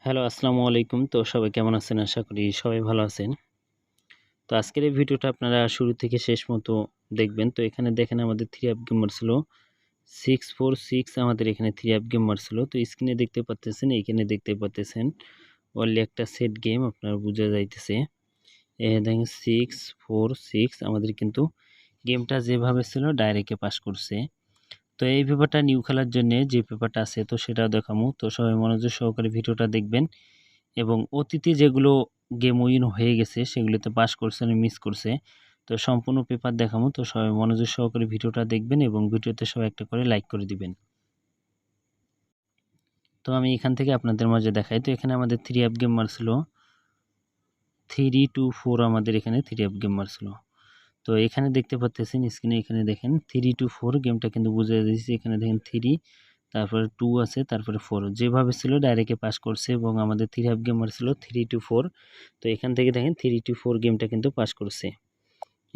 Hello, আসসালামু আলাইকুম। তো সবাই কেমন আছেন? আশা করি সবাই ভালো আছেন। তো আজকের এই ভিডিওটা আপনারা শুরু থেকে শেষ মতো দেখবেন। তো এখানে দেখেন আমাদের 3 অ্যাপ গেমার ছিল। 646 আমাদের এখানে 3 অ্যাপ গেমার ছিল। তো স্ক্রিনে দেখতে পারতেছেন, এইখানে দেখতে পারতেছেন অনলি একটা সেট গেম আপনার বোঝা যাইতেছে। দেখেন 646 আমাদের কিন্তু গেমটা যেভাবে ছিল ডাইরেক্টে পাস করছে। তো এই পেপারটা নিউ খেলার জন্য যে পেপারটা আছে তো সেটাও দেখামু। তো সবাই মনোযোগ সহকারে ভিডিওটা দেখবেন। এবং অতীতে যেগুলো গেম উইন হয়ে গেছে সেগুলোতে পাস করছে না মিস করছে। তো সম্পূর্ণ পেপার দেখাবো। তো সবাই মনোযোগ সহকারে ভিডিওটা দেখবেন এবং ভিডিওতে সবাই একটা করে লাইক করে দিবেন। তো আমি এখান থেকে আপনাদের মাঝে দেখাই। তো এখানে আমাদের 3 অ্যাপ গেম মারছিল 3-4 আমাদের এখানে 3 অ্যাপ গেম মারছিল। তো এখানে দেখতে পাচ্ছেন স্ক্রিনে এখানে দেখেন 3-4 গেমটা কিন্তু বুঝে দিয়েছি। এখানে দেখেন 3 তারপরে 2 আছে তারপরে 4 যেভাবে ছিল ডাইরেক্টে পাস করছে এবং আমাদের 3 অ্যাপ গেমার ছিল 3-4। তো এখান থেকে দেখেন 3-4 গেমটা কিন্তু পাস করছে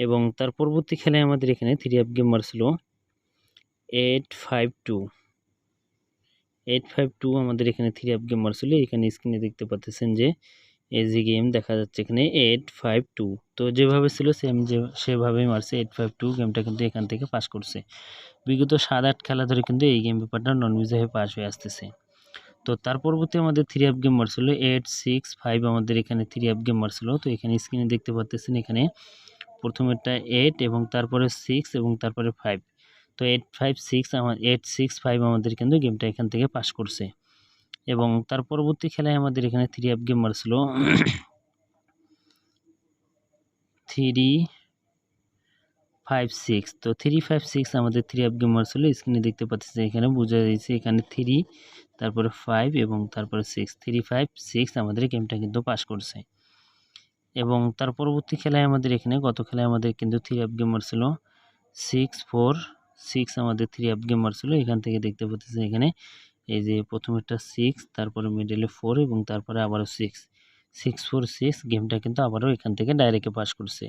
এবং তার পরবর্তী খেলায় আমাদের এখানে 3 অ্যাপ গেমার ছিল 852 আমাদের এখানে 3 অ্যাপ গেমার ছিল। এখানে স্ক্রিনে দেখতে পাচ্ছেন যে এই যে গেম দেখা যাচ্ছে এখানে 852। তো যেভাবে ছিল সেভাবেই মারছে 852 গেমটা কিন্তু এখান থেকে পাস করছে। বিগত 7-8 খেলা ধরে কিন্তু এই গেম পেপারটা নন ভিজা হয়ে পাস হয়ে আসতেছে। তো তার পরবর্তী আমাদের 3 অ্যাপ গেম মারছিল 865 আমাদের এখানে 3 অ্যাপ গেম মারছিল। তো এখানে স্ক্রিনে দেখতে পাচ্ছেন এখানে প্রথমেরটা 8 এবং তারপরে 6 এবং তারপরে 5। তো 865 আমাদের কিন্তু গেমটা এখান থেকে পাস করছে এবং তার পরবর্তী খেলায় আমাদের এখানে 3 অ্যাপ গেম মারছিল 356। তো 356 আমাদের 3 অ্যাপ গেমার ছিল। স্ক্রিনে দেখতে পাচ্ছেন এখানে বোঝা যাচ্ছে এখানে 3 তারপরে 5 এবং তারপরে 6 356 আমাদের গেমটা কিন্তু পাস করছে এবং তার পরবর্তী খেলায় আমাদের এখানে গত খেলায় আমাদের কিন্তু 3 অ্যাপ গেমার ছিল 646 আমাদের 3 অ্যাপ গেমার ছিল। এখান থেকে দেখতে পাচ্ছেন এখানে এই যে প্রথমেরটা 6 তারপরে মিডলে 4 এবং তারপরে আবারও 646 গেমটা কিন্তু আবারও এখান থেকে ডাইরেক্টে পাস করছে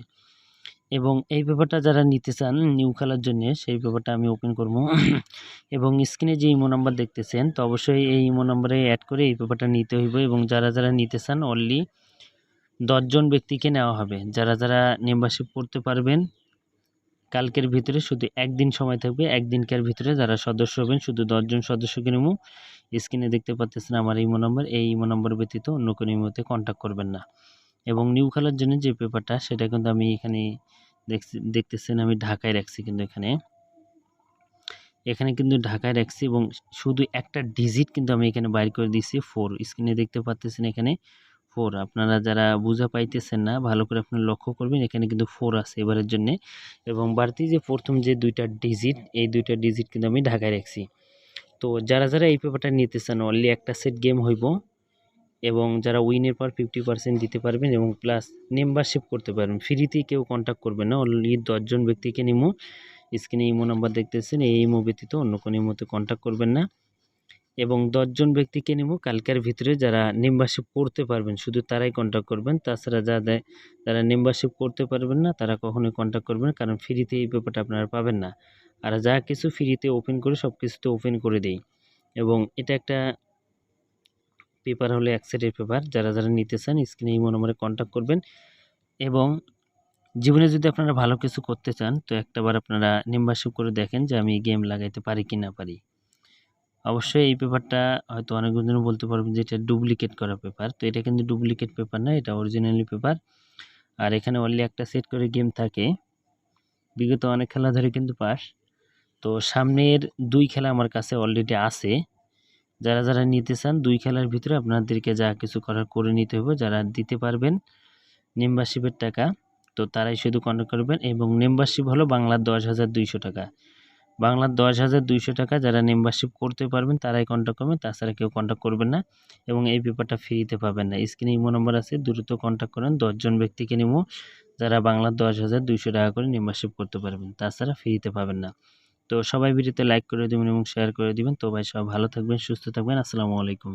এবং এই পেপারটা যারা নিতে চান নিউ খেলার জন্য সেই পেপারটা আমি ওপেন করব এবং স্ক্রিনে যে ইমো নাম্বার দেখতেছেন তো অবশ্যই এই ইমো নাম্বারে অ্যাড করে এই পেপারটা নিতে হইব এবং যারা নিতে চান অনলি 10 জন ব্যক্তিকে নেওয়া হবে। যারা মেম্বারশিপ করতে পারবেন কালকের ভিতরে শুধু একদিন সময় থাকবে। একদিনকার ভিতরে যারা সদস্য হবেন শুধু 10 জন সদস্যকে নেব। স্ক্রিনে দেখতে পাচ্ছেন আমার ইমো নাম্বার, এই ইমো নাম্বার ব্যতীত অন্য কোনো ইমোতে কন্ট্যাক্ট করবেন না। এবং নিউ খেলার জন্য যে পেপারটা সেটা কিন্তু আমি এখানে দেখতেছেন আমি ঢাকায় রাখছি কিন্তু এখানে কিন্তু ঢাকায় রাখছি এবং শুধু একটা ডিজিট কিন্তু আমি এখানে বাইর করে দিয়েছি 4। স্ক্রিনে দেখতে পাচ্ছেন এখানে 4। আপনারা যারা বুঝা পাইতেছেন না ভালো করে আপনারা লক্ষ্য করবেন এখানে কিন্তু 4 আছে এবারের জন্য এবং বাড়তি যে প্রথম যে দুইটা ডিজিট এই দুইটা ডিজিট কিন্তু আমি ঢাকায় রাখছি। তো যারা এই পেপারটা নিতে চান অনলি একটা সেট গেম হইব এবং যারা উইনের পর 50% দিতে পারবেন এবং প্লাস মেম্বারশিপ করতে পারবেন। ফ্রিতেই কেউ কন্ট্যাক্ট করবেন না। অনলি 10 জন ব্যক্তিকে নিমো। স্ক্রিনে ইমো নাম্বার দেখতেছেন এই ইমো ব্যতীত অন্য কোনো ইমোতে কন্ট্যাক্ট করবেন না এবং 10 জন ব্যক্তিকে নিমো। কালকের ভিতরে যারা মেম্বারশিপ করতে পারবেন শুধু তারাই কন্ট্যাক্ট করবেন। তাছাড়া যারা মেম্বারশিপ করতে পারবেন না তারা কখনোই কন্ট্যাক্ট করবেন না, কারণ ফ্রিতে এই পেপারটা আপনারা পাবেন না। আর যা কিছু ফ্রিতে ওপেন করে সব কিছুতে ওপেন করে দেই এবং এটা একটা পেপার হলো এক সেটের পেপার। যারা নিতে চান স্ক্রিনে ইমো নম্বরে কন্ট্যাক্ট করবেন এবং জীবনে যদি আপনারা ভালো কিছু করতে চান তো একটাবার আপনারা মেম্বারশিপ করে দেখেন যে আমি গেম লাগাইতে পারি কি না পারি। অবশ্যই এই পেপারটা হয়তো অনেকজন বলতে পারবেন যে এটা ডুপ্লিকেট করা পেপার। তো এটা কিন্তু ডুপ্লিকেট পেপার না, এটা অরিজিনালি পেপার। আর এখানে অনলি একটা সেট করে গেম থাকে। বিগত অনেক খেলা ধরে কিন্তু পাস। তো সামনের 2 খেলা আমার কাছে অলরেডি আছে। যারা নিতে চান 2 খেলার ভিতরে আপনাদেরকে যা কিছু করার করে নিতে হবে। যারা দিতে পারবেন মেম্বারশিপের টাকা তো তারাই শুধু কন্ট্যাক্ট করবেন এবং মেম্বারশিপ হলো বাংলার 10,200 টাকা। বাংলার 10,200 টাকা যারা মেম্বারশিপ করতে পারবেন তারাই কন্ট্যাক্ট করবেন, তাছাড়া কেউ কন্ট্যাক্ট করবেন না এবং এই পেপারটা ফ্রিতে পাবেন না। স্ক্রিনে ইমো নম্বর আছে, দ্রুত কন্ট্যাক্ট করেন। 10 জন ব্যক্তিকে নিব যারা বাংলার 10,200 টাকা করে মেম্বারশিপ করতে পারবেন, তাছাড়া ফ্রিতে পাবেন না। তো সবাই ভিডিওতে লাইক করে দিবেন এবং শেয়ার করে দিবেন। তো ভাই সবাই ভালো থাকবেন, সুস্থ থাকবেন। আসসালামু আলাইকুম।